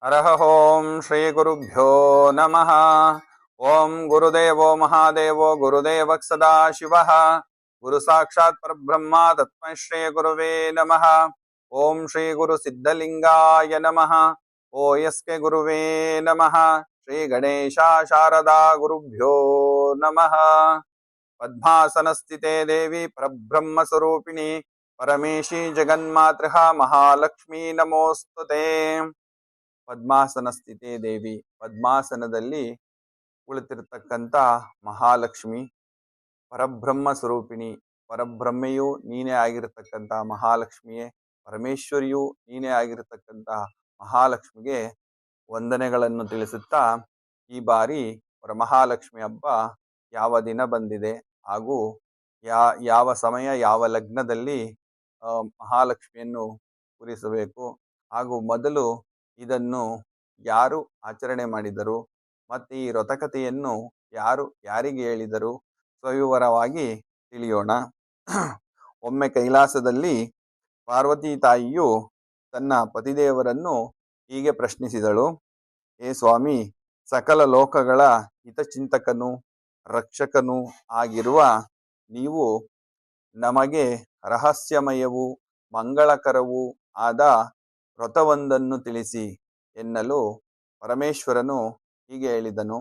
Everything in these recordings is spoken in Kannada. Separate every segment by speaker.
Speaker 1: ಹರಃ ಓಂ ಶ್ರೀ ಗುರುಭ್ಯೋ ನಮಃ. ಓಂ ಗುರುದೇವೋ ಮಹಾದೇವೋ ಗುರುದೇವ ಸದಾ ಶಿವಃ. ಗುರು ಸಾಕ್ಷಾತ್ ಪರಬ್ರಹ್ಮ ತಸ್ಮೈ ಶ್ರೀ ಗುರುವೇ ನಮಃ. ಓಂ ಶ್ರೀ ಗುರು ಸಿದ್ಧಲಿಂಗಾಯ ನಮಃ. ಓಯಸ್ಕೆ ಗುರುವೇ ನಮಃ. ಶ್ರೀ ಗಣೇಶ ಶಾರದಾ ಗುರುಭ್ಯೋ ನಮಃ. ಪದ್ಮಾಸನ ಸ್ಥಿತೆ ದೇವಿ ಪರಬ್ರಹ್ಮ ಸ್ವರೂಪಿಣಿ ಪರಮೇಶಿ ಜಗನ್ಮಾತೃ ಮಹಾಲಕ್ಷ್ಮೀ ನಮೋಸ್ತುತೆ. ಪದ್ಮಾಸನ ಸ್ಥಿತೇ ದೇವಿ, ಪದ್ಮಾಸನದಲ್ಲಿ ಕುಳಿತಿರ್ತಕ್ಕಂಥ ಮಹಾಲಕ್ಷ್ಮಿ, ಪರಬ್ರಹ್ಮ ಸ್ವರೂಪಿಣಿ, ಪರಬ್ರಹ್ಮೆಯೂ ನೀನೇ ಆಗಿರತಕ್ಕಂಥ ಮಹಾಲಕ್ಷ್ಮಿಯೇ, ಪರಮೇಶ್ವರಿಯೂ ನೀನೇ ಆಗಿರತಕ್ಕಂಥ ಮಹಾಲಕ್ಷ್ಮಿಗೆ ವಂದನೆಗಳನ್ನು ತಿಳಿಸುತ್ತಾ ಈ ಬಾರಿ ವರಮಹಾಲಕ್ಷ್ಮಿ ಹಬ್ಬ ಯಾವ ದಿನ ಬಂದಿದೆ ಹಾಗೂ ಯಾವ ಸಮಯ ಯಾವ ಲಗ್ನದಲ್ಲಿ ಮಹಾಲಕ್ಷ್ಮಿಯನ್ನು ಕೂರಿಸಬೇಕು ಹಾಗೂ ಮೊದಲು ಇದನ್ನು ಯಾರು ಆಚರಣೆ ಮಾಡಿದರು ಮತ್ತು ಈ ವ್ರತಕಥೆಯನ್ನು ಯಾರಿಗೆ ಹೇಳಿದರು ಸವಿವರವಾಗಿ ತಿಳಿಯೋಣ. ಒಮ್ಮೆ ಕೈಲಾಸದಲ್ಲಿ ಪಾರ್ವತಿ ತಾಯಿಯು ತನ್ನ ಪತಿದೇವರನ್ನು ಹೀಗೆ ಪ್ರಶ್ನಿಸಿದಳು. ಏ ಸ್ವಾಮಿ, ಸಕಲ ಲೋಕಗಳ ಹಿತಚಿಂತಕನು ರಕ್ಷಕನೂ ಆಗಿರುವ ನೀವು ನಮಗೆ ರಹಸ್ಯಮಯವೂ ಮಂಗಳಕರವೂ ಆದ ವ್ರತವೊಂದನ್ನು ತಿಳಿಸಿ ಎನ್ನಲು ಪರಮೇಶ್ವರನು ಹೀಗೆ ಹೇಳಿದನು.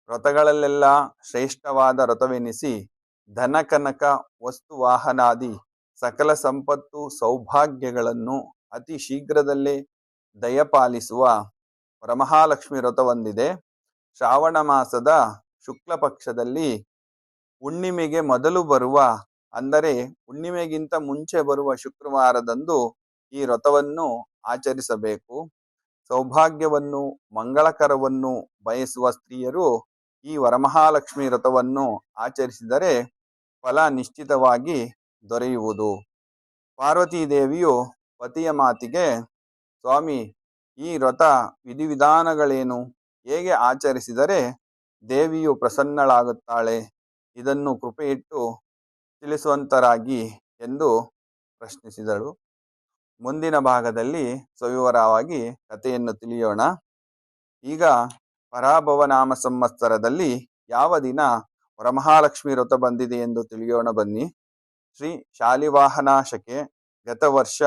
Speaker 1: ವ್ರತಗಳಲ್ಲೆಲ್ಲ ಶ್ರೇಷ್ಠವಾದ ವ್ರತವೆನಿಸಿ ಧನ ಕನಕ ವಸ್ತು ವಾಹನಾದಿ ಸಕಲ ಸಂಪತ್ತು ಸೌಭಾಗ್ಯಗಳನ್ನು ಅತಿ ಶೀಘ್ರದಲ್ಲೇ ದಯಪಾಲಿಸುವ ವರಮಹಾಲಕ್ಷ್ಮಿ ವ್ರತವೊಂದಿದೆ. ಶ್ರಾವಣ ಮಾಸದ ಶುಕ್ಲ ಪಕ್ಷದಲ್ಲಿ ಹುಣ್ಣಿಮೆಗೆ ಮೊದಲು ಬರುವ, ಅಂದರೆ ಹುಣ್ಣಿಮೆಗಿಂತ ಮುಂಚೆ ಬರುವ ಶುಕ್ರವಾರದಂದು ಈ ವ್ರತವನ್ನು ಆಚರಿಸಬೇಕು. ಸೌಭಾಗ್ಯವನ್ನು ಮಂಗಳಕರವನ್ನು ಬಯಸುವ ಸ್ತ್ರೀಯರು ಈ ವರಮಹಾಲಕ್ಷ್ಮಿ ವ್ರತವನ್ನು ಆಚರಿಸಿದರೆ ಫಲ ನಿಶ್ಚಿತವಾಗಿ ದೊರೆಯುವುದು. ಪಾರ್ವತೀ ದೇವಿಯು ಪತಿಯ ಮಾತಿಗೆ, ಸ್ವಾಮಿ, ಈ ವ್ರತ ವಿಧಿವಿಧಾನಗಳೇನು, ಹೇಗೆ ಆಚರಿಸಿದರೆ ದೇವಿಯು ಪ್ರಸನ್ನಳಾಗುತ್ತಾಳೆ, ಇದನ್ನು ಕೃಪೆಯಿಟ್ಟು ತಿಳಿಸುವಂತರಾಗಿ ಎಂದು ಪ್ರಶ್ನಿಸಿದಳು. ಮುಂದಿನ ಭಾಗದಲ್ಲಿ ಸವಿವರವಾಗಿ ಕಥೆಯನ್ನು ತಿಳಿಯೋಣ. ಈಗ ಪರಾಭವ ನಾಮ ಸಂವತ್ಸರದಲ್ಲಿ ಯಾವ ದಿನ ವರಮಹಾಲಕ್ಷ್ಮಿ ವ್ರತ ಬಂದಿದೆ ಎಂದು ತಿಳಿಯೋಣ ಬನ್ನಿ. ಶ್ರೀ ಶಾಲಿವಾಹನ ಶಕೆ ಗತ ವರ್ಷ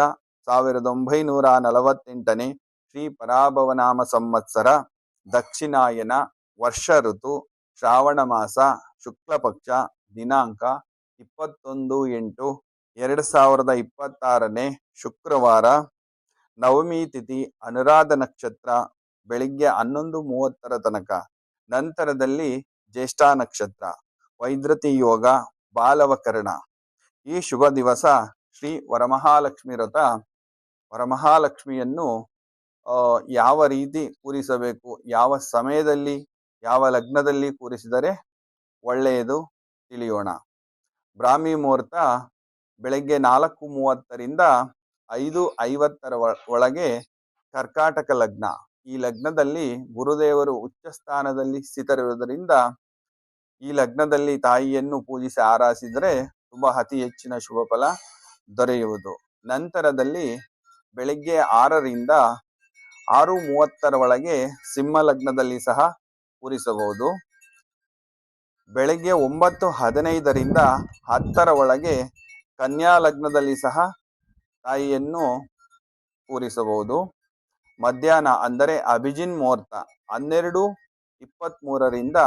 Speaker 1: 1948 ಶ್ರೀ ಪರಾಭವನಾಮ ಸಂವತ್ಸರ ದಕ್ಷಿಣಾಯನ ವರ್ಷ ಋತು ಶ್ರಾವಣ ಮಾಸ ಶುಕ್ಲ ಪಕ್ಷ ದಿನಾಂಕ 21/8/2026 ಶುಕ್ರವಾರ, ನವಮಿ ತಿಥಿ ಅನುರಾಧ ನಕ್ಷತ್ರ ಬೆಳಿಗ್ಗೆ 11:30 ತನಕ, ನಂತರದಲ್ಲಿ ಜ್ಯೇಷ್ಠ ನಕ್ಷತ್ರ, ವೈದ್ರತಿ ಯೋಗ, ಬಾಲವಕರಣ. ಈ ಶುಭ ದಿವಸ ಶ್ರೀ ವರಮಹಾಲಕ್ಷ್ಮಿ ವ್ರತ. ವರಮಹಾಲಕ್ಷ್ಮಿಯನ್ನು ಯಾವ ರೀತಿ ಕೂರಿಸಬೇಕು, ಯಾವ ಸಮಯದಲ್ಲಿ ಯಾವ ಲಗ್ನದಲ್ಲಿ ಕೂರಿಸಿದರೆ ಒಳ್ಳೆಯದು ತಿಳಿಯೋಣ. ಬ್ರಾಹ್ಮಿ ಮುಹೂರ್ತ ಬೆಳಗ್ಗೆ 4:30ರಿಂದ 5:50 ಒಳಗೆ ಕರ್ಕಾಟಕ ಲಗ್ನ. ಈ ಲಗ್ನದಲ್ಲಿ ಗುರುದೇವರು ಉಚ್ಚ ಸ್ಥಾನದಲ್ಲಿ ಸ್ಥಿತರಿರುವುದರಿಂದ ಈ ಲಗ್ನದಲ್ಲಿ ತಾಯಿಯನ್ನು ಪೂಜಿಸಿ ಆರಾಧಿಸಿದರೆ ತುಂಬಾ ಅತಿ ಹೆಚ್ಚಿನ ಶುಭ ಫಲ ದೊರೆಯುವುದು. ನಂತರದಲ್ಲಿ ಬೆಳಗ್ಗೆ 6ರಿಂದ 6:30 ಒಳಗೆ ಸಿಂಹ ಲಗ್ನದಲ್ಲಿ ಸಹ ಕೂರಿಸಬಹುದು. ಬೆಳಗ್ಗೆ 9:15ರಿಂದ 10 ಒಳಗೆ ಕನ್ಯಾ ಲಗ್ನದಲ್ಲಿ ಸಹ ತಾಯಿಯನ್ನು ಕೂರಿಸಬಹುದು. ಮಧ್ಯಾಹ್ನ ಅಂದರೆ ಅಭಿಜಿನ್ ಮುಹೂರ್ತ 12:23ರಿಂದ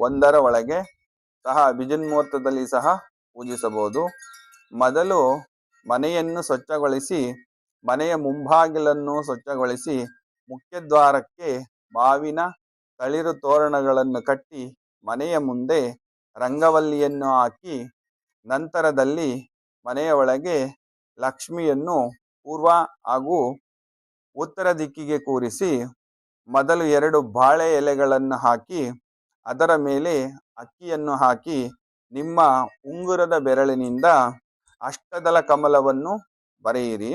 Speaker 1: 1 ಒಳಗೆ ಸಹ ಅಭಿಜಿನ್ ಮುಹೂರ್ತದಲ್ಲಿ ಸಹ ಪೂಜಿಸಬಹುದು. ಮೊದಲು ಮನೆಯನ್ನು ಸ್ವಚ್ಛಗೊಳಿಸಿ, ಮನೆಯ ಮುಂಭಾಗಿಲನ್ನು ಸ್ವಚ್ಛಗೊಳಿಸಿ, ಮುಖ್ಯದ್ವಾರಕ್ಕೆ ಮಾವಿನ ತಳಿರು ತೋರಣಗಳನ್ನು ಕಟ್ಟಿ ಮನೆಯ ಮುಂದೆ ರಂಗವಲ್ಲಿಯನ್ನು ಹಾಕಿ, ನಂತರದಲ್ಲಿ ಮನೆಯ ಒಳಗೆ ಲಕ್ಷ್ಮಿಯನ್ನು ಪೂರ್ವ ಹಾಗೂ ಉತ್ತರ ದಿಕ್ಕಿಗೆ ಕೂರಿಸಿ, ಮೊದಲು 2 ಬಾಳೆ ಎಲೆಗಳನ್ನು ಹಾಕಿ ಅದರ ಮೇಲೆ ಅಕ್ಕಿಯನ್ನು ಹಾಕಿ ನಿಮ್ಮ ಉಂಗುರದ ಬೆರಳಿನಿಂದ ಅಷ್ಟದಳ ಕಮಲವನ್ನು ಬರೆಯಿರಿ.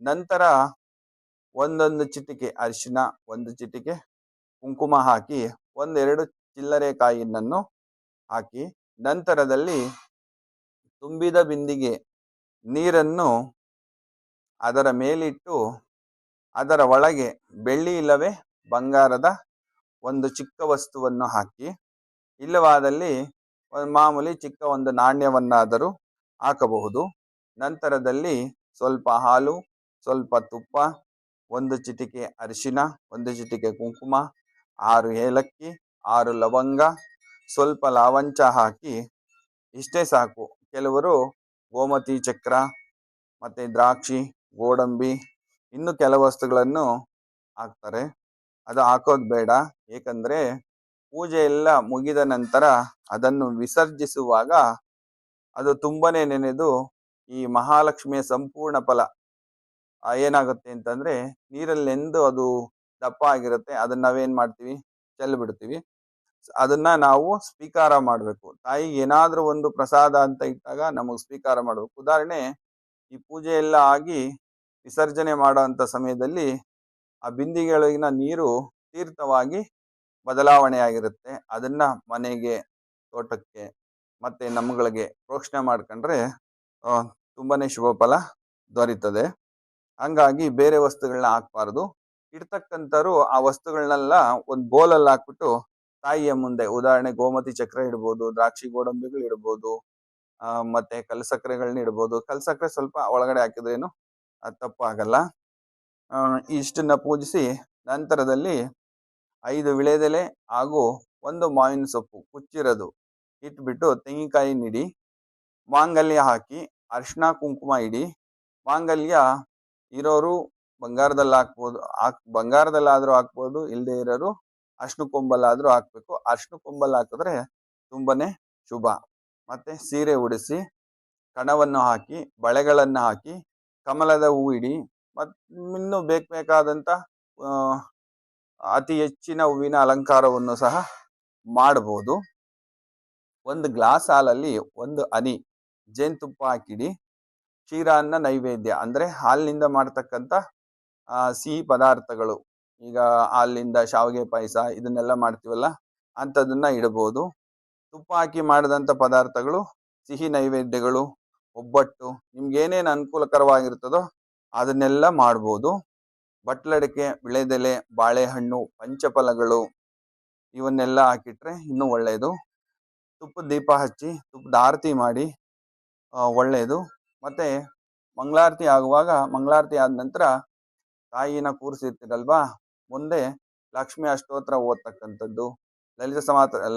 Speaker 1: ನಂತರ 1 ಚಿಟಿಕೆ ಅರಿಶಿನ, 1 ಚಿಟಿಕೆ ಕುಂಕುಮ ಹಾಕಿ 1-2 ಚಿಲ್ಲರೆ ಕಾಯಿನನ್ನು ಹಾಕಿ, ನಂತರದಲ್ಲಿ ತುಂಬಿದ ಬಿಂದಿಗೆ ನೀರನ್ನು ಅದರ ಮೇಲಿಟ್ಟು ಅದರ ಒಳಗೆ ಬೆಳ್ಳಿ ಇಲ್ಲವೇ ಬಂಗಾರದ ಒಂದು ಚಿಕ್ಕ ವಸ್ತುವನ್ನು ಹಾಕಿ, ಇಲ್ಲವಾದಲ್ಲಿ ಮಾಮೂಲಿ ಚಿಕ್ಕ ಒಂದು ನಾಣ್ಯವನ್ನಾದರೂ ಹಾಕಬಹುದು. ನಂತರದಲ್ಲಿ ಸ್ವಲ್ಪ ಹಾಲು, ಸ್ವಲ್ಪ ತುಪ್ಪ, ಒಂದು ಚಿಟಿಕೆ ಅರಿಶಿನ, ಒಂದು ಚಿಟಿಕೆ ಕುಂಕುಮ, 6 ಏಲಕ್ಕಿ, 6 ಲವಂಗ, ಸ್ವಲ್ಪ ಲಾವಂಚ ಹಾಕಿ ಇಷ್ಟೇ ಸಾಕು. ಕೆಲವರು ಗೋಮತಿ ಚಕ್ರ ಮತ್ತೆ ದ್ರಾಕ್ಷಿ, ಗೋಡಂಬಿ, ಇನ್ನು ಕೆಲವು ವಸ್ತುಗಳನ್ನು ಹಾಕ್ತಾರೆ. ಅದು ಹಾಕೋದು ಬೇಡ. ಏಕೆಂದ್ರೆ ಪೂಜೆ ಎಲ್ಲ ಮುಗಿದ ನಂತರ ಅದನ್ನು ವಿಸರ್ಜಿಸುವಾಗ ಅದು ತುಂಬನೇ ನೆನೆದು ಈ ಮಹಾಲಕ್ಷ್ಮಿಯ ಸಂಪೂರ್ಣ ಫಲ ಏನಾಗುತ್ತೆ ಅಂತಂದ್ರೆ ನೀರಲ್ಲಿ ನೆಂದು ಅದು ದಪ್ಪ ಆಗಿರುತ್ತೆ. ಅದನ್ನ ನಾವೇನ್ ಮಾಡ್ತೀವಿ, ಚೆಲ್ಲಿ ಬಿಡ್ತೀವಿ. ಅದನ್ನ ನಾವು ಸ್ವೀಕಾರ ಮಾಡಬೇಕು. ತಾಯಿಗೆ ಏನಾದ್ರೂ ಒಂದು ಪ್ರಸಾದ ಅಂತ ಇಟ್ಟಾಗ ನಮಗೆ ಸ್ವೀಕಾರ ಮಾಡಬೇಕು. ಉದಾಹರಣೆ, ಈ ಪೂಜೆ ಎಲ್ಲ ಆಗಿ ವಿಸರ್ಜನೆ ಮಾಡುವಂತ ಸಮಯದಲ್ಲಿ ಆ ಬಿಂದಿಗೆಯೊಳಗಿನ ನೀರು ತೀರ್ಥವಾಗಿ ಬದಲಾವಣೆ ಆಗಿರುತ್ತೆ. ಅದನ್ನ ಮನೆಗೆ, ತೋಟಕ್ಕೆ ಮತ್ತೆ ನಮ್ಮಗಳಿಗೆ ಪ್ರೋಕ್ಷಣೆ ಮಾಡ್ಕೊಂಡ್ರೆ ತುಂಬಾನೇ ಶುಭ ಫಲ ದೊರೀತದೆ. ಹಂಗಾಗಿ ಬೇರೆ ವಸ್ತುಗಳನ್ನ ಹಾಕ್ಬಾರ್ದು. ಇಡ್ತಕ್ಕಂಥವ್ರು ಆ ವಸ್ತುಗಳನ್ನೆಲ್ಲ ಒಂದು ಬೋಲಲ್ಲಿ ಹಾಕ್ಬಿಟ್ಟು ತಾಯಿಯ ಮುಂದೆ, ಉದಾಹರಣೆ ಗೋಮತಿ ಚಕ್ರ ಇಡ್ಬೋದು, ದ್ರಾಕ್ಷಿ ಗೋಡಂಬಿಗಳು ಇಡ್ಬೋದು, ಮತ್ತೆ ಕಲ್ಸಕ್ರೆಗಳನ್ನ ಇಡ್ಬೋದು. ಕಲ್ಸಕ್ರೆ ಸ್ವಲ್ಪ ಒಳಗಡೆ ಹಾಕಿದ್ರೇನು ತಪ್ಪಾಗಲ್ಲ. ಇಷ್ಟನ್ನ ಪೂಜಿಸಿ ನಂತರದಲ್ಲಿ 5 ವಿಳೆದೆಲೆ ಹಾಗೂ 1 ಮಾವಿನ ಸೊಪ್ಪು ಕುಚ್ಚಿರೋದು ಇಟ್ಬಿಟ್ಟು ತೆಂಗಿನಕಾಯಿ ಇಡಿ, ಮಾಂಗಲ್ಯ ಹಾಕಿ, ಅರಿಶಿನ ಕುಂಕುಮ ಇಡಿ. ಮಾಂಗಲ್ಯ ಇರೋರು ಬಂಗಾರದಲ್ಲಿ ಹಾಕ್ಬೋದು, ಬಂಗಾರದಲ್ಲಾದ್ರೂ ಹಾಕ್ಬೋದು, ಇಲ್ಲದೆ ಇರೋರು ಅರ್ಶಿನ ಕೊಂಬಲ್ಲಾದ್ರೂ ಹಾಕ್ಬೇಕು. ಅರ್ಶಿನ ಕೊಂಬಲ್ ಹಾಕಿದ್ರೆ ತುಂಬಾನೇ ಶುಭ. ಮತ್ತೆ ಸೀರೆ ಉಡಿಸಿ, ಕಣವನ್ನು ಹಾಕಿ, ಬಳೆಗಳನ್ನ ಹಾಕಿ, ಕಮಲದ ಹೂ ಇಡಿ. ಇನ್ನೂ ಬೇಕಾದಂತ ಅತಿ ಹೆಚ್ಚಿನ ಹೂವಿನ ಅಲಂಕಾರವನ್ನು ಸಹ ಮಾಡಬಹುದು. ಒಂದು ಗ್ಲಾಸ್ ಹಾಲಲ್ಲಿ 1 ಹನಿ ಜೇನುತುಪ್ಪ ಹಾಕಿಡಿ. ಕ್ಷೀರಾನ್ನ ನೈವೇದ್ಯ ಅಂದ್ರೆ ಹಾಲಿನಿಂದ ಮಾಡ್ತಕ್ಕಂಥ ಸಿಹಿ ಪದಾರ್ಥಗಳು, ಈಗ ಹಾಲಿನಿಂದ ಶಾವಿಗೆ ಪಾಯಸ ಇದನ್ನೆಲ್ಲ ಮಾಡ್ತೀವಲ್ಲ, ಅಂಥದನ್ನ ಇಡಬಹುದು. ತುಪ್ಪ ಹಾಕಿ ಮಾಡಿದಂಥ ಪದಾರ್ಥಗಳು, ಸಿಹಿ ನೈವೇದ್ಯಗಳು, ಒಬ್ಬಟ್ಟು, ನಿಮ್ಗೆ ಏನೇನು ಅನುಕೂಲಕರವಾಗಿರ್ತದೋ ಅದನ್ನೆಲ್ಲ ಮಾಡ್ಬೋದು. ಬಟ್ಲಡಿಕೆ, ವಿಳೆದೆಲೆ, ಬಾಳೆಹಣ್ಣು, ಪಂಚಫಲಗಳು ಇವನ್ನೆಲ್ಲ ಹಾಕಿಟ್ರೆ ಇನ್ನೂ ಒಳ್ಳೆಯದು. ತುಪ್ಪದ ದೀಪ ಹಚ್ಚಿ ತುಪ್ಪದ ಆರತಿ ಮಾಡಿ ಒಳ್ಳೆಯದು. ಮತ್ತೆ ಮಂಗಳಾರತಿ ಆಗುವಾಗ, ಮಂಗಳಾರತಿ ಆದ ನಂತರ ತಾಯಿನ ಕೂರಿಸಿರ್ತೀರಲ್ವಾ, ಮುಂದೆ ಲಕ್ಷ್ಮಿ ಅಷ್ಟೋತ್ರ ಓದ್ತಕ್ಕಂಥದ್ದು,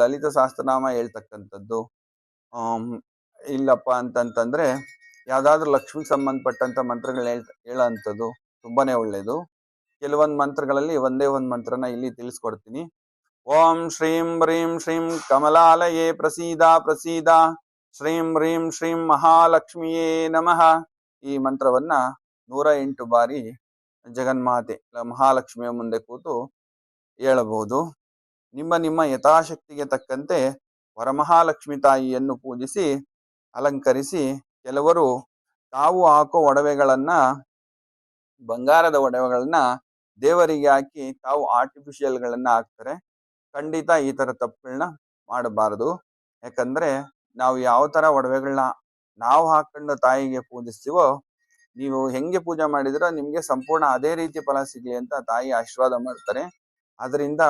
Speaker 1: ಲಲಿತ ಸಹಸ್ರನಾಮ ಹೇಳ್ತಕ್ಕಂಥದ್ದು. ಇಲ್ಲಪ್ಪ ಅಂತಂತಂದ್ರೆ ಯಾವ್ದಾದ್ರು ಲಕ್ಷ್ಮಿಗೆ ಸಂಬಂಧಪಟ್ಟಂತ ಮಂತ್ರಗಳು ಹೇಳೋಂಥದ್ದು ತುಂಬಾನೇ ಒಳ್ಳೇದು. ಕೆಲವೊಂದು ಮಂತ್ರಗಳಲ್ಲಿ ಒಂದೇ ಒಂದು ಮಂತ್ರನ ಇಲ್ಲಿ ತಿಳಿಸ್ಕೊಡ್ತೀನಿ. ಓಂ ಶ್ರೀಂ ಹ್ರೀಂ ಶ್ರೀಂ ಕಮಲಾಲಯೇ ಪ್ರಸೀದ ಪ್ರಸೀದ, ಶ್ರೀಂ ಹ್ರೀಂ ಶ್ರೀಂ ಮಹಾಲಕ್ಷ್ಮಿಯೇ ನಮಃ. ಈ ಮಂತ್ರವನ್ನ 108 ಬಾರಿ ಜಗನ್ಮಾತೆ ಮಹಾಲಕ್ಷ್ಮಿಯ ಮುಂದೆ ಕೂತು ಹೇಳಬಹುದು. ನಿಮ್ಮ ಯಥಾಶಕ್ತಿಗೆ ತಕ್ಕಂತೆ ವರಮಹಾಲಕ್ಷ್ಮಿ ತಾಯಿಯನ್ನು ಪೂಜಿಸಿ ಅಲಂಕರಿಸಿ, ಕೆಲವರು ತಾವು ಹಾಕೋ ಒಡವೆಗಳನ್ನ, ಬಂಗಾರದ ಒಡವೆಗಳನ್ನ ದೇವರಿಗೆ ಹಾಕಿ ತಾವು ಆರ್ಟಿಫಿಷಿಯಲ್ಗಳನ್ನ ಹಾಕ್ತಾರೆ. ಖಂಡಿತ ಈ ತರ ತಪ್ಪುಗಳನ್ನ ಮಾಡಬಾರದು. ಯಾಕಂದ್ರೆ ನಾವು ಯಾವ ತರ ಒಡವೆಗಳನ್ನ ನಾವು ಹಾಕೊಂಡು ತಾಯಿಗೆ ಪೂಜಿಸ್ತೀವೋ, ನೀವು ಹೆಂಗೆ ಪೂಜೆ ಮಾಡಿದಿರೋ ನಿಮ್ಗೆ ಸಂಪೂರ್ಣ ಅದೇ ರೀತಿ ಫಲ ಸಿಗ್ಲಿ ಅಂತ ತಾಯಿ ಆಶೀರ್ವಾದ ಮಾಡ್ತಾರೆ. ಅದರಿಂದ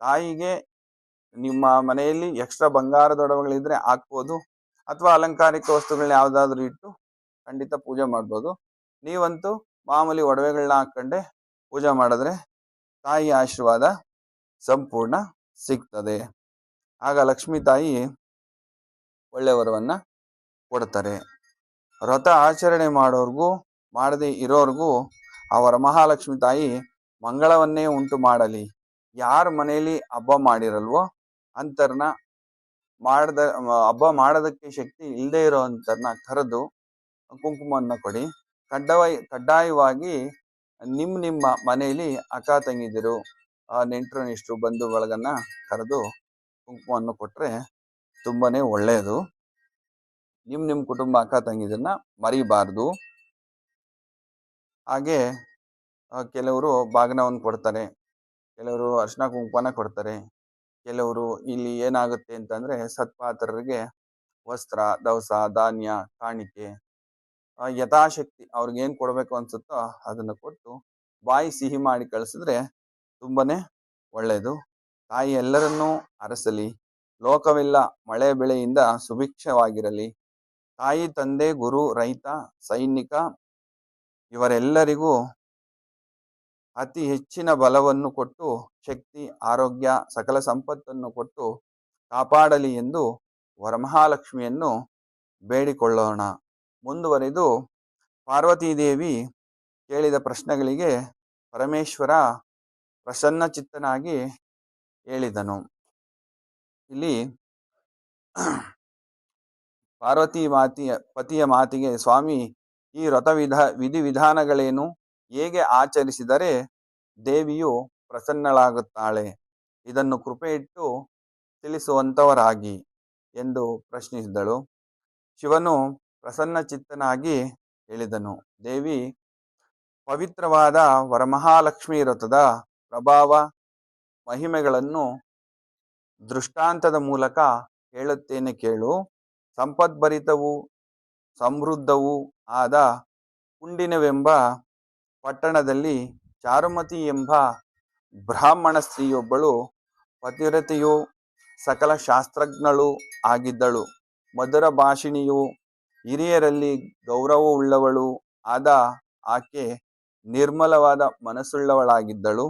Speaker 1: ತಾಯಿಗೆ ನಿಮ್ಮ ಮನೆಯಲ್ಲಿ ಎಕ್ಸ್ಟ್ರಾ ಬಂಗಾರದ ಒಡವೆಗಳಿದ್ರೆ ಹಾಕ್ಬೋದು, ಅಥವಾ ಅಲಂಕಾರಿಕ ವಸ್ತುಗಳನ್ನ ಯಾವ್ದಾದ್ರು ಇಟ್ಟು ಖಂಡಿತ ಪೂಜೆ ಮಾಡ್ಬೋದು. ನೀವಂತೂ ಮಾಮೂಲಿ ಒಡವೆಗಳನ್ನ ಹಾಕೊಂಡೆ ಪೂಜೆ ಮಾಡಿದ್ರೆ ತಾಯಿ ಆಶೀರ್ವಾದ ಸಂಪೂರ್ಣ ಸಿಗ್ತದೆ. ಆಗ ಲಕ್ಷ್ಮೀ ತಾಯಿ ಒಳ್ಳೆ ವರವನ್ನ ಕೊಡ್ತಾರೆ. ವ್ರತ ಆಚರಣೆ ಮಾಡೋರ್ಗೂ ಮಾಡದೆ ಇರೋರ್ಗೂ ಅವರ ಮಹಾಲಕ್ಷ್ಮಿ ತಾಯಿ ಮಂಗಳವನ್ನೇ ಉಂಟು ಮಾಡಲಿ. ಯಾರ ಮನೆಯಲ್ಲಿ ಹಬ್ಬ ಮಾಡಿರಲ್ವೋ ಅಂತರ್ನ ಹಬ್ಬ ಮಾಡೋದಕ್ಕೆ ಶಕ್ತಿ ಇಲ್ಲದೆ ಇರೋ ಅಂತರ್ನ ಕರೆದು ಕುಂಕುಮನ್ನ ಕೊಡಿ. ಕಡ್ಡಾಯವಾಗಿ ನಿಮ್ಮ ಮನೆಯಲ್ಲಿ ಅಕ್ಕ ತಂಗಿದಿರು, ನೆಂಟರು ನಿಷ್ಠರು, ಬಂಧು ಬಳಗನ್ನ ಕರೆದು ಕುಂಕುಮವನ್ನು ಕೊಟ್ರೆ ತುಂಬಾನೇ ಒಳ್ಳೆಯದು. ನಿಮ್ಮ ಕುಟುಂಬ ಅಕ್ಕ ತಂಗಿದನ್ನ ಮರಿಬಾರ್ದು. ಹಾಗೆ ಕೆಲವರು ಬಾಗಿನವನ್ನು ಕೊಡ್ತಾರೆ, ಕೆಲವರು ಅರ್ಶಿನ ಕುಂಕುಮನ ಕೊಡ್ತಾರೆ. ಕೆಲವರು ಇಲ್ಲಿ ಏನಾಗುತ್ತೆ ಅಂತಂದ್ರೆ ಸತ್ಪಾತ್ರರಿಗೆ ವಸ್ತ್ರ, ದವಸ, ಧಾನ್ಯ, ಕಾಣಿಕೆ ಯಥಾಶಕ್ತಿ ಅವ್ರಿಗೆ ಏನ್ ಕೊಡ್ಬೇಕು ಅನ್ಸುತ್ತೋ ಅದನ್ನ ಕೊಟ್ಟು ಬಾಯಿ ಸಿಹಿ ಮಾಡಿ ಕಳಿಸಿದ್ರೆ ತುಂಬನೇ ಒಳ್ಳೆಯದು. ತಾಯಿ ಎಲ್ಲರನ್ನೂ ಅರಸಲಿ, ಲೋಕವೆಲ್ಲ ಮಳೆ ಬೆಳೆಯಿಂದ ಸುಭಿಕ್ಷವಾಗಿರಲಿ. ತಾಯಿ, ತಂದೆ, ಗುರು, ರೈತ, ಸೈನಿಕ ಇವರೆಲ್ಲರಿಗೂ ಅತಿ ಹೆಚ್ಚಿನ ಬಲವನ್ನು ಕೊಟ್ಟು, ಶಕ್ತಿ, ಆರೋಗ್ಯ, ಸಕಲ ಸಂಪತ್ತನ್ನು ಕೊಟ್ಟು ಕಾಪಾಡಲಿ ಎಂದು ವರಮಹಾಲಕ್ಷ್ಮಿಯನ್ನು ಬೇಡಿಕೊಳ್ಳೋಣ. ಮುಂದುವರೆದು ಪಾರ್ವತೀದೇವಿ ಕೇಳಿದ ಪ್ರಶ್ನೆಗಳಿಗೆ ಪರಮೇಶ್ವರ ಪ್ರಸನ್ನಚಿತ್ತನಾಗಿ ಹೇಳಿದನು. ಇಲ್ಲಿ ಪಾರ್ವತಿ ಪತಿಯ ಮಾತಿಗೆ, ಸ್ವಾಮಿ, ಈ ವಿಧಿವಿಧಾನಗಳೇನು? ಹೇಗೆ ಆಚರಿಸಿದರೆ ದೇವಿಯು ಪ್ರಸನ್ನಳಾಗುತ್ತಾಳೆ? ಇದನ್ನು ಕೃಪೆ ಇಟ್ಟು ತಿಳಿಸುವಂತವರಾಗಿ ಎಂದು ಪ್ರಶ್ನಿಸಿದಳು. ಶಿವನು ಪ್ರಸನ್ನಚಿತ್ತನಾಗಿ ಹೇಳಿದನು, ದೇವಿ, ಪವಿತ್ರವಾದ ವರಮಹಾಲಕ್ಷ್ಮಿ ವ್ರತದ ಪ್ರಭಾವ ಮಹಿಮೆಗಳನ್ನು ದೃಷ್ಟಾಂತದ ಮೂಲಕ ಹೇಳುತ್ತೇನೆ ಕೇಳು. ಸಂಪದ್ಭರಿತವೂ ಸಮೃದ್ಧವೂ ಆದ ಕುಂಡಿನವೆಂಬ ಪಟ್ಟಣದಲ್ಲಿ ಚಾರುಮತಿ ಎಂಬ ಬ್ರಾಹ್ಮಣ ಸ್ತ್ರೀಯೊಬ್ಬಳು ಪತಿವ್ರತೆಯೂ ಸಕಲ ಶಾಸ್ತ್ರಜ್ಞಳು ಆಗಿದ್ದಳು. ಮಧುರ ಭಾಷಿಣಿಯೂ ಹಿರಿಯರಲ್ಲಿ ಗೌರವವುಳ್ಳವಳು ಆದ ಆಕೆ ನಿರ್ಮಲವಾದ ಮನಸ್ಸುಳ್ಳವಳಾಗಿದ್ದಳು.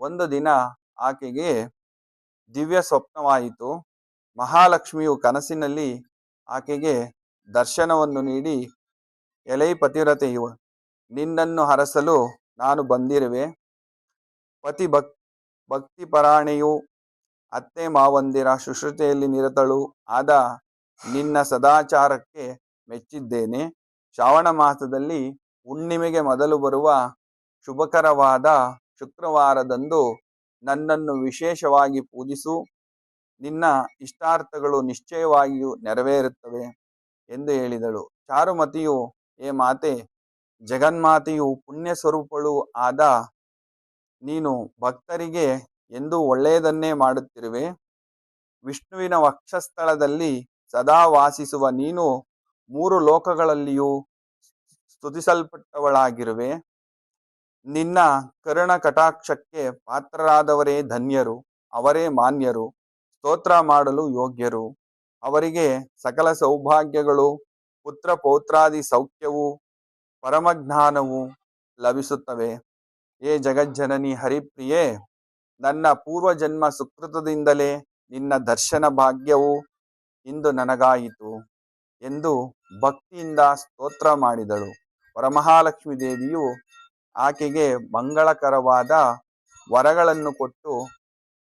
Speaker 1: ಒಂದು ದಿನ ಆಕೆಗೆ ದಿವ್ಯ ಸ್ವಪ್ನವಾಯಿತು. ಮಹಾಲಕ್ಷ್ಮಿಯು ಕನಸಿನಲ್ಲಿ ಆಕೆಗೆ ದರ್ಶನವನ್ನು ನೀಡಿ, ಎಲೈ ಪತಿವ್ರತೆಯು, ನಿನ್ನನ್ನು ಹರಸಲು ನಾನು ಬಂದಿರುವೆ. ಭಕ್ತಿಪರಾಯಣೆಯು, ಅತ್ತೆ ಮಾವಂದಿರ ಶುಶ್ರೂಷೆಯಲ್ಲಿ ನಿರತಳು ಆದ ನಿನ್ನ ಸದಾಚಾರಕ್ಕೆ ಮೆಚ್ಚಿದ್ದೇನೆ. ಶ್ರಾವಣ ಮಾಸದಲ್ಲಿ ಹುಣ್ಣಿಮೆಗೆ ಮೊದಲು ಬರುವ ಶುಭಕರವಾದ ಶುಕ್ರವಾರದಂದು ನನ್ನನ್ನು ವಿಶೇಷವಾಗಿ ಪೂಜಿಸು. ನಿನ್ನ ಇಷ್ಟಾರ್ಥಗಳು ನಿಶ್ಚಯವಾಗಿಯೂ ನೆರವೇರುತ್ತವೆ ಎಂದು ಹೇಳಿದಳು. ಚಾರುಮತಿಯು, ಏ ಮಾತೆ, ಜಗನ್ಮಾತೆಯು ಪುಣ್ಯ ಸ್ವರೂಪಳು ಆದ ನೀನು ಭಕ್ತರಿಗೆ ಎಂದೂ ಒಳ್ಳೆಯದನ್ನೇ ಮಾಡುತ್ತಿರುವೆ. ವಿಷ್ಣುವಿನ ವಕ್ಷಸ್ಥಳದಲ್ಲಿ ಸದಾ ವಾಸಿಸುವ ನೀನು 3 ಲೋಕಗಳಲ್ಲಿಯೂ ಸ್ತುತಿಸಲ್ಪಟ್ಟವಳಾಗಿರುವೆ. ನಿನ್ನ ಕರುಣ ಕಟಾಕ್ಷಕ್ಕೆ ಪಾತ್ರರಾದವರೇ ಧನ್ಯರು, ಅವರೇ ಮಾನ್ಯರು, ಸ್ತೋತ್ರ ಮಾಡಲು ಯೋಗ್ಯರು. ಅವರಿಗೆ ಸಕಲ ಸೌಭಾಗ್ಯಗಳು, ಪುತ್ರ ಪೌತ್ರಾದಿ ಸೌಖ್ಯವು, ಪರಮಜ್ಞಾನವು ಲಭಿಸುತ್ತವೆ. ಏ ಜಗಜ್ಜನನಿ ಹರಿಪ್ರಿಯೆ, ನನ್ನ ಪೂರ್ವಜನ್ಮ ಸುಕೃತದಿಂದಲೇ ನಿನ್ನ ದರ್ಶನ ಭಾಗ್ಯವು ಇಂದು ನನಗಾಯಿತು ಎಂದು ಭಕ್ತಿಯಿಂದ ಸ್ತೋತ್ರ ಮಾಡಿದಳು. ವರಮಹಾಲಕ್ಷ್ಮೀ ದೇವಿಯು ಆಕೆಗೆ ಮಂಗಳಕರವಾದ ವರಗಳನ್ನು ಕೊಟ್ಟು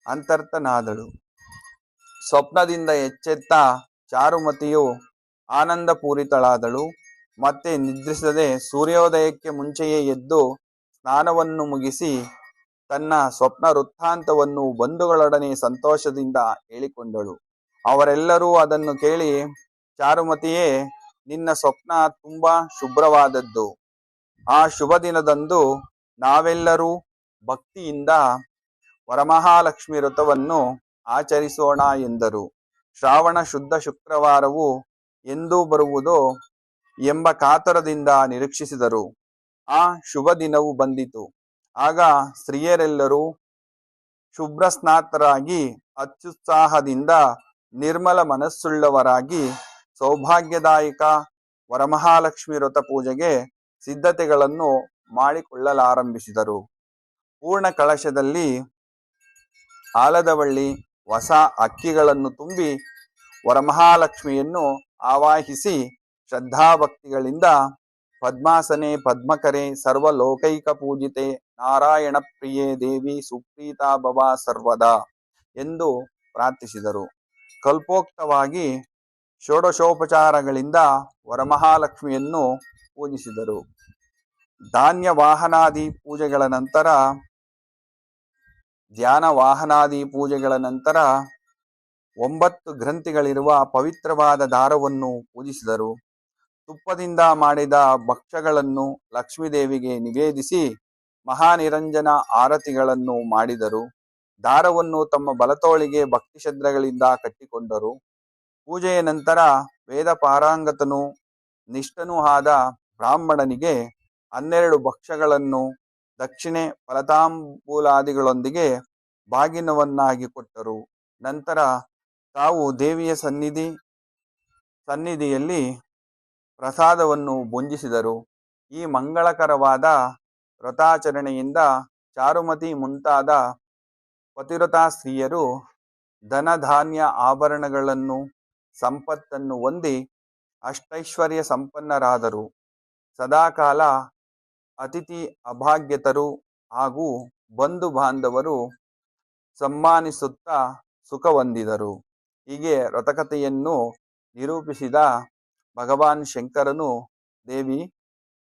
Speaker 1: ಅಂತರ್ತನಾದಳು. ಸ್ವಪ್ನದಿಂದ ಎಚ್ಚೆತ್ತ ಚಾರುಮತಿಯು ಆನಂದಪೂರಿತಳಾದಳು. ಮತ್ತೆ ನಿದ್ರಿಸದೆ ಸೂರ್ಯೋದಯಕ್ಕೆ ಮುಂಚೆಯೇ ಎದ್ದು ಸ್ನಾನವನ್ನು ಮುಗಿಸಿ ತನ್ನ ಸ್ವಪ್ನ ವೃತ್ತಾಂತವನ್ನು ಬಂಧುಗಳೊಡನೆ ಸಂತೋಷದಿಂದ ಹೇಳಿಕೊಂಡಳು. ಅವರೆಲ್ಲರೂ ಅದನ್ನು ಕೇಳಿ, ಚಾರುಮತಿಯೇ, ನಿನ್ನ ಸ್ವಪ್ನ ತುಂಬಾ ಶುಭ್ರವಾದದ್ದು. ಆ ಶುಭ ದಿನದಂದು ನಾವೆಲ್ಲರೂ ಭಕ್ತಿಯಿಂದ ವರಮಹಾಲಕ್ಷ್ಮಿ ವ್ರತವನ್ನು ಆಚರಿಸೋಣ ಎಂದರು. ಶ್ರಾವಣ ಶುದ್ಧ ಶುಕ್ರವಾರವು ಎಂದೂ ಬರುವುದೋ ಎಂಬ ಕಾತರದಿಂದ ನಿರೀಕ್ಷಿಸಿದರು. ಆ ಶುಭ ದಿನವು ಬಂದಿತು. ಆಗ ಸ್ತ್ರೀಯರೆಲ್ಲರೂ ಶುಭ್ರಸ್ನಾತರಾಗಿ ಅತ್ಯುತ್ಸಾಹದಿಂದ ನಿರ್ಮಲ ಮನಸ್ಸುಳ್ಳವರಾಗಿ ಸೌಭಾಗ್ಯದಾಯಕ ವರಮಹಾಲಕ್ಷ್ಮಿ ವ್ರತ ಪೂಜೆಗೆ ಸಿದ್ಧತೆಗಳನ್ನು ಮಾಡಿಕೊಳ್ಳಲಾರಂಭಿಸಿದರು. ಪೂರ್ಣ ಕಳಶದಲ್ಲಿ ಆಲದವಳ್ಳಿ ಹೊಸ ಅಕ್ಕಿಗಳನ್ನು ತುಂಬಿ ವರಮಹಾಲಕ್ಷ್ಮಿಯನ್ನು ಆವಾಹಿಸಿ ಶ್ರದ್ಧಾಭಕ್ತಿಗಳಿಂದ ಪದ್ಮಾಸನೆ ಪದ್ಮಕರೆ ಸರ್ವಲೋಕೈಕ ಪೂಜಿತೆ ನಾರಾಯಣ ಪ್ರಿಯೇ ದೇವಿ ಸುಪ್ರೀತಾ ಭವ ಸರ್ವದಾ ಎಂದು ಪ್ರಾರ್ಥಿಸಿದರು. ಕಲ್ಪೋಕ್ತವಾಗಿ ಷೋಡಶೋಪಚಾರಗಳಿಂದ ವರಮಹಾಲಕ್ಷ್ಮಿಯನ್ನು ಪೂಜಿಸಿದರು. ಧ್ಯಾನ ವಾಹನಾದಿ ಪೂಜೆಗಳ ನಂತರ 9 ಗ್ರಂಥಿಗಳಿರುವ ಪವಿತ್ರವಾದ ದಾರವನ್ನು ಪೂಜಿಸಿದರು. ತುಪ್ಪದಿಂದ ಮಾಡಿದ ಭಕ್ಷ್ಯಗಳನ್ನು ಲಕ್ಷ್ಮೀದೇವಿಗೆ ನಿವೇದಿಸಿ ಮಹಾನಿರಂಜನ ಆರತಿಗಳನ್ನು ಮಾಡಿದರು. ದಾರವನ್ನು ತಮ್ಮ ಬಲತೋಳಿಗೆ ಭಕ್ತಿ ಶ್ರದ್ಧೆಗಳಿಂದ ಕಟ್ಟಿಕೊಂಡರು. ಪೂಜೆಯ ನಂತರ ವೇದ ಪಾರಂಗತನೂ ನಿಷ್ಠನೂ ಆದ ಬ್ರಾಹ್ಮಣನಿಗೆ 12 ಭಕ್ಷ್ಯಗಳನ್ನು ದಕ್ಷಿಣೆ ಫಲತಾಂಬೂಲಾದಿಗಳೊಂದಿಗೆ ಬಾಗಿನವನ್ನಾಗಿ ಕೊಟ್ಟರು. ನಂತರ ತಾವು ದೇವಿಯ ಸನ್ನಿಧಿಯಲ್ಲಿ ಪ್ರಸಾದವನ್ನು ಭುಂಜಿಸಿದರು. ಈ ಮಂಗಳಕರವಾದ ವ್ರತಾಚರಣೆಯಿಂದ ಚಾರುಮತಿ ಮುಂತಾದ ಪತಿವ್ರತಾ ಸ್ತ್ರೀಯರು ಧನಧಾನ್ಯ ಆಭರಣಗಳನ್ನು ಸಂಪತ್ತನ್ನು ಹೊಂದಿ ಅಷ್ಟೈಶ್ವರ್ಯ ಸಂಪನ್ನರಾದರು. ಸದಾಕಾಲ ಅತಿಥಿ ಅಭಾಗ್ಯತರು ಹಾಗೂ ಬಂಧು ಬಾಂಧವರು ಸಮ್ಮಾನಿಸುತ್ತಾ ಸುಖ ಹೊಂದಿದರು. ಹೀಗೆ ವ್ರತಕಥೆಯನ್ನು ನಿರೂಪಿಸಿದ ಭಗವಾನ್ ಶಂಕರನು, ದೇವಿ,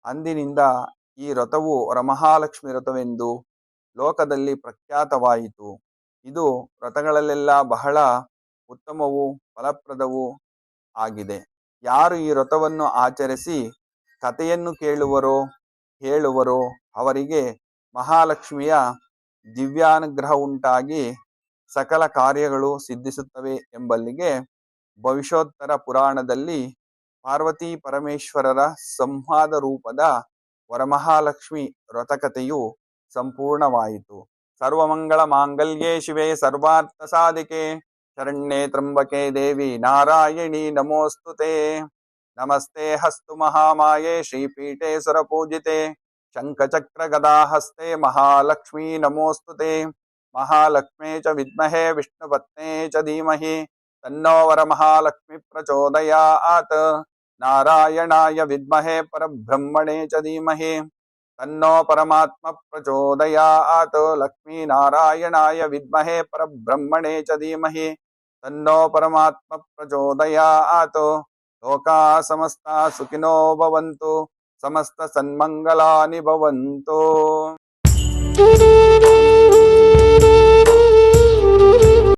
Speaker 1: ಅಂದಿನಿಂದ ಈ ವ್ರತವು ವರಮಹಾಲಕ್ಷ್ಮಿ ವ್ರತವೆಂದು ಲೋಕದಲ್ಲಿ ಪ್ರಖ್ಯಾತವಾಯಿತು. ಇದು ವ್ರತಗಳಲ್ಲೆಲ್ಲ ಬಹಳ ಉತ್ತಮವೂ ಫಲಪ್ರದವೂ ಆಗಿದೆ. ಯಾರು ಈ ವ್ರತವನ್ನು ಆಚರಿಸಿ ಕಥೆಯನ್ನು ಹೇಳುವರೋ ಅವರಿಗೆ ಮಹಾಲಕ್ಷ್ಮಿಯ ದಿವ್ಯಾನುಗ್ರಹ ಉಂಟಾಗಿ ಸಕಲ ಕಾರ್ಯಗಳು ಸಿದ್ಧಿಸುತ್ತವೆ ಎಂಬಲ್ಲಿಗೆ ಭವಿಷ್ಯೋತ್ತರ ಪುರಾಣದಲ್ಲಿ ಪಾರ್ವತಿ ಪರಮೇಶ್ವರರ ಸಂವಾದ ರೂಪದ ವರಮಹಾಲಕ್ಷ್ಮಿ ವ್ರತಕಥೆಯು ಸಂಪೂರ್ಣವಾಯಿತು. ಸರ್ವಮಂಗಳ ಮಾಂಗಲ್ಯೇ ಶಿವೆ ಸರ್ವಾರ್ಥ ಸಾಧಿಕೆ ಶರಣ್ಯೇ ತ್ರ್ಯಂಬಕೆ ದೇವಿ ನಾರಾಯಣಿ ನಮೋಸ್ತುತೆ. ನಮಸ್ತೆ ಹಸ್ತು ಮಹಾಮಾಯೆ ಶ್ರೀಪೀಠೆ ಸುರಪೂಜಿತೆ ಶಂಖಚಕ್ರ ಗದಾಹಸ್ತೆ ಮಹಾಲಕ್ಷ್ಮೀ ನಮೋಸ್ತುತೆ. ಮಹಾಲಕ್ಷ್ಮೇ ಚ ವಿದ್ಮಹೇ ವಿಷ್ಣುಪತ್ನೇ ಚ ಧೀಮಹಿ ತನ್ನೋ ವರಮಹಾಲಕ್ಷ್ಮಿ ಪ್ರಚೋದಯಾತ್. ನಾರಾಯಣಾಯ ವಿದ್ಮಹೇ ಪರಬ್ರಹ್ಮಣೇ ಚ ಧೀಮಹಿ ತನ್ನೋ ಪರಮಾತ್ಮ ಪ್ರಚೋದಯಾತ್. ಲಕ್ಷ್ಮೀನಾರಾಯಣಾಯ ವಿದ್ಮಹೇ ಪರಬ್ರಹ್ಮಣೇ ಚ ಧೀಮಹಿ ತನ್ನೋ ಪರಮಾತ್ಮ ಪ್ರಚೋದಯಾತ್. ಲೋಕಾ ಸಮಸ್ತ ಸುಖಿನೋ ಭವಂತು, ಸಮಸ್ತ ಸನ್ಮಂಗಲಾನಿ ಭವಂತು.